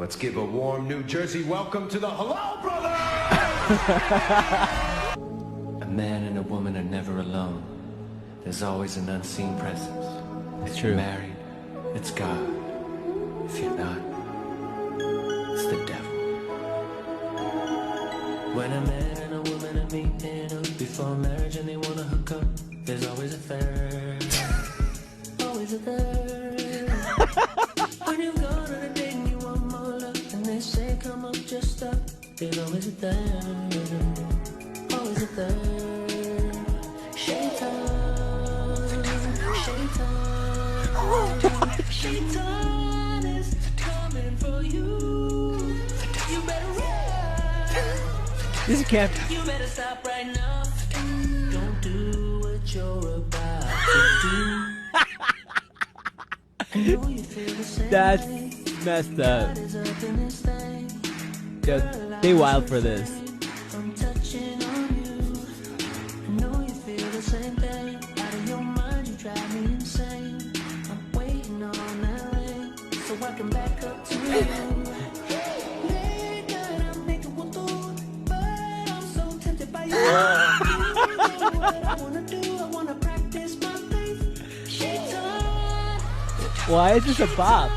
Let's give a warm New Jersey welcome to the Hello Brothers! A man and a woman are never alone. There's always an unseen presence. If True. you're married, it's God. If you're not, it's the devil. When a man and a woman are meeting up before marriage and they wanna hook up, there's always a third. Always a third. When you've gone on a date and you want more love and they say come up, just stop, there's always a third. Always a third. Shaitan, Shaitan, Shaitan is coming for you. You better run. This can't. You better stop right now. Don't do what you're about to do. I know you feel the same. That's messed up. God is up in this thing. Yo, they wild for this. I'm touching on you. I know you feel the same thing. Out of your mind, you drive me insane. I'm waiting on that ring so I can back up to you. Late night, I'm making wudu, but I'm so tempted by you. You know what I wanna do? I wanna practice my faith. Shaitan. Why is this a bop?